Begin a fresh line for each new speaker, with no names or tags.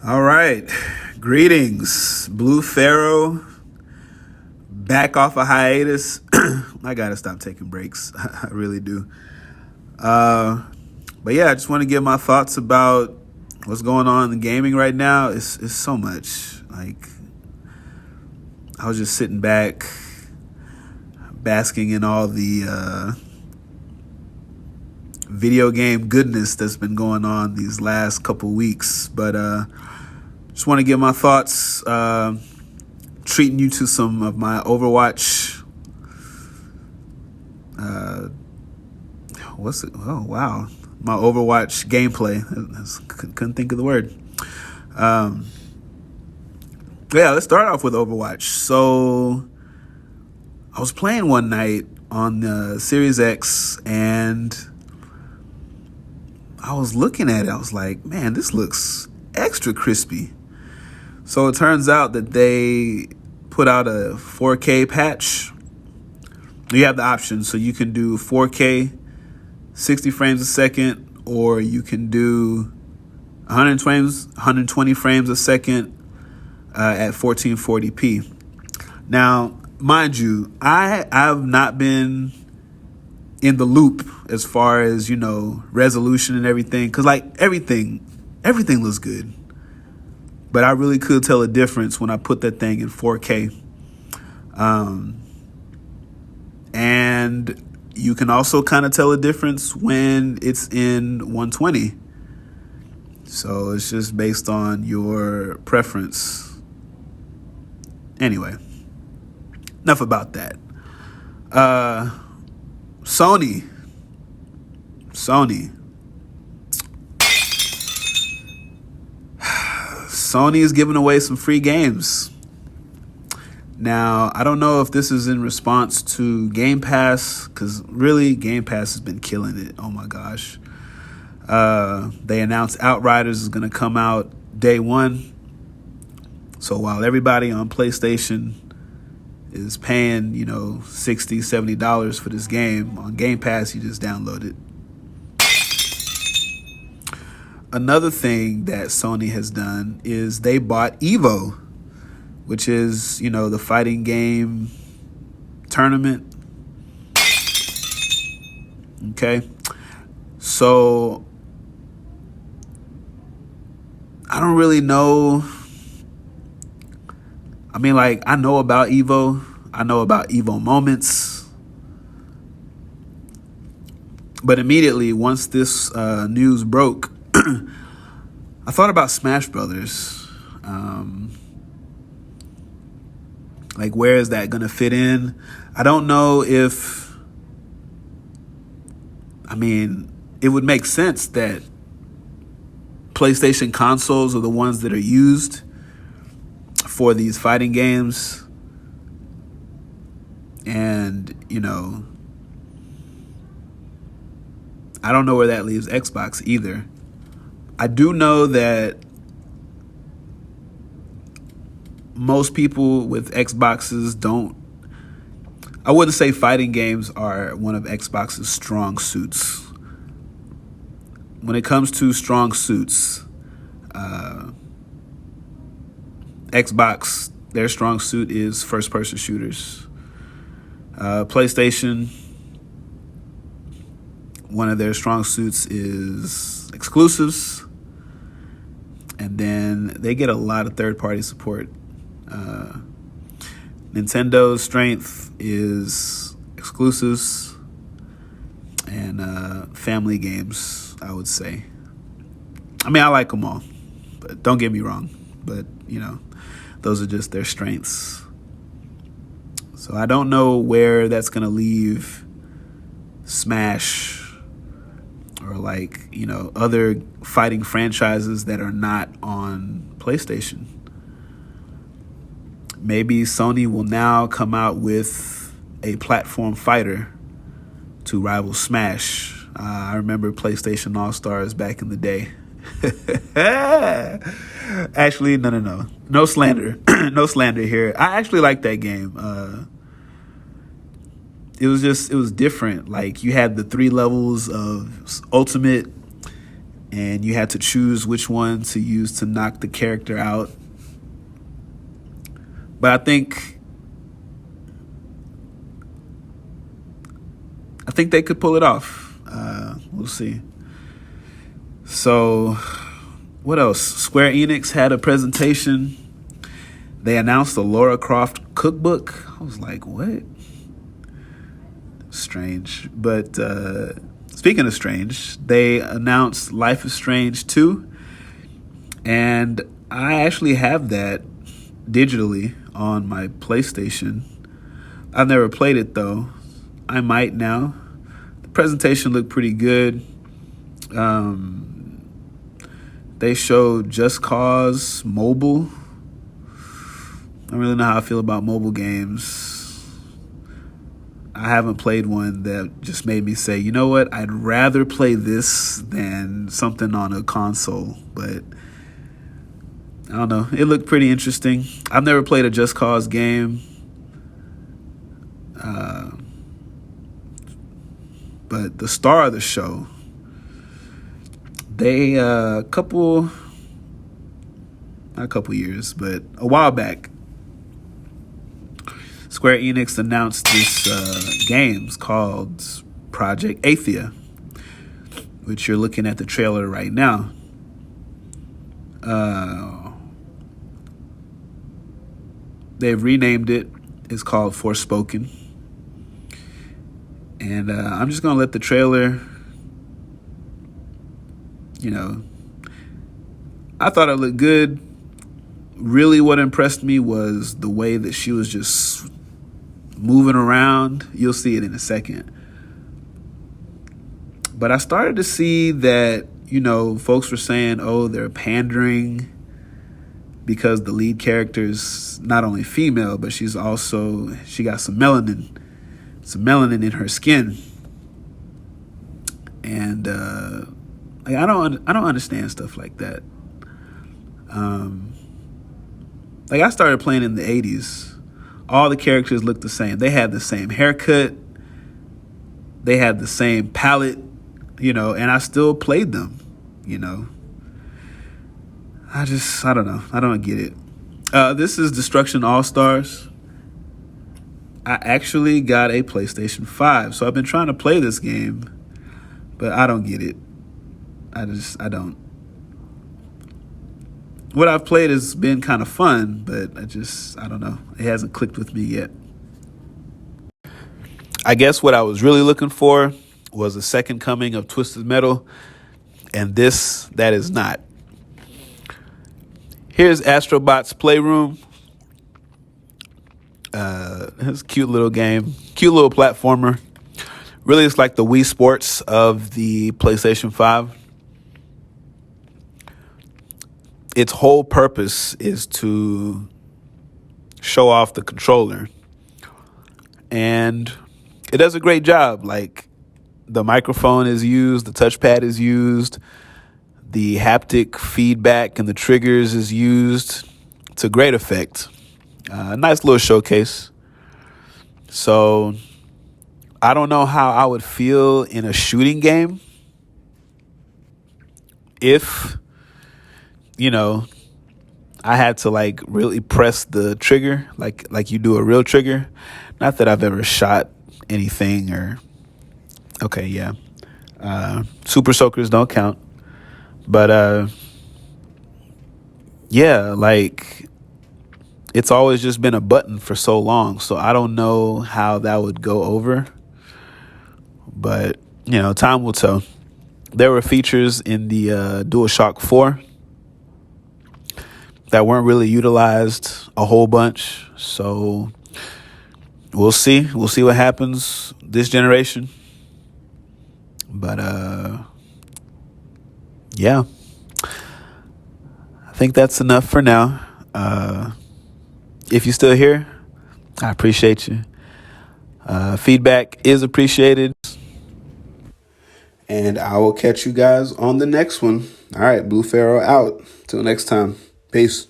All right. Greetings, Blue Pharaoh. Back off a hiatus. I gotta stop taking breaks. I really do. But yeah, I just want to give my thoughts about what's going on in gaming right now. It's so much. Like, I was just sitting back, basking in all the video game goodness that's been going on these last couple weeks. But just want to give my thoughts, treating you to some of my Overwatch. What's it? Oh, wow. My Overwatch gameplay. Couldn't think of the word. Yeah, let's start off with Overwatch. So I was playing one night on the Series X, and I was looking at it. I was like, man, this looks extra crispy. So it turns out that they put out a 4K patch. You have the option, so you can do 4K, 60 frames a second, or you can do 120 frames a second at 1440p. Now, mind you, I've not been in the loop as far as, resolution and everything, because everything looks good. But I really could tell a difference when I put that thing in 4K. And you can also kind of tell a difference when it's in 120. So it's just based on your preference. Anyway, enough about that. Sony. Sony is giving away some free games. Now, I don't know if this is in response to GamePass, because really, GamePass has been killing it. Oh my gosh. They announced Outriders is going to come out day one. So while everybody on PlayStation is paying, $60, $70 for this game, on Game Pass, you just download it. Another thing that Sony has done is they bought Evo, which is, the fighting game tournament. Okay. So I don't really know. I mean, I know about Evo. I know about Evo moments. But immediately, once this news broke, I thought about Smash Brothers. Where is that going to fit in? I don't know if... it would make sense that PlayStation consoles are the ones that are used for these fighting games. And, I don't know where that leaves Xbox either. I do know that most people with Xboxes don't... I wouldn't say fighting games are one of Xbox's strong suits. When it comes to strong suits, Xbox, their strong suit is first-person shooters. PlayStation, one of their strong suits is exclusives. And then they get a lot of third-party support. Nintendo's strength is exclusives and family games, I would say. I like them all, but don't get me wrong. But, those are just their strengths. So I don't know where that's going to leave Smash or other fighting franchises that are not on PlayStation. Maybe Sony will now come out with a platform fighter to rival Smash. I remember PlayStation All-Stars back in the day. Actually, no. No slander. No slander here. I actually like that game. It was different. You had the 3 levels of Ultimate, and you had to choose which one to use to knock the character out. But I think they could pull it off. We'll see. So, what else? Square Enix had a presentation. They announced the Lara Croft cookbook. I was like, what? Strange. But speaking of strange, they announced Life is Strange 2. And I actually have that digitally on my PlayStation. I've never played it, though. I might now. The presentation looked pretty good. They showed Just Cause Mobile. I don't really know how I feel about mobile games. I haven't played one that just made me say, you know what, I'd rather play this than something on a console. But I don't know. It looked pretty interesting. I've never played a Just Cause game. But the star of the show, they not a couple years, but a while back, Square Enix announced this games called Project Athia, which you're looking at the trailer right now. They've renamed it. It's called Forspoken. And I'm just going to let the trailer, I thought it looked good. Really what impressed me was the way that she was just moving around. You'll see it in a second. But I started to see that, folks were saying, oh, they're pandering because the lead character is not only female, but she got some melanin in her skin. And I don't understand stuff like that. I started playing in the 80s. All the characters looked the same. They had the same haircut. They had the same palette, and I still played them, I don't know. I don't get it. This is Destruction All-Stars. I actually got a PlayStation 5, so I've been trying to play this game, but I don't get it. I don't. What I've played has been kind of fun, but I don't know. It hasn't clicked with me yet. I guess what I was really looking for was a second coming of Twisted Metal, and that is not. Here's Astrobot's Playroom. It's a cute little game, cute little platformer. Really, it's like the Wii Sports of the PlayStation 5. Its whole purpose is to show off the controller. And it does a great job. Like, the microphone is used, the touchpad is used, the haptic feedback and the triggers is used to great effect. Nice little showcase. So I don't know how I would feel in a shooting game if, I had to really press the trigger like you do a real trigger. Not that I've ever shot anything okay, yeah. Super Soakers don't count. But yeah, it's always just been a button for so long. So I don't know how that would go over. But, time will tell. There were features in the DualShock 4 that weren't really utilized a whole bunch. So we'll see. We'll see what happens this generation. But, yeah. I think that's enough for now. If you're still here, I appreciate you. Feedback is appreciated. And I will catch you guys on the next one. All right, Blue Pharaoh out. Till next time. Peace.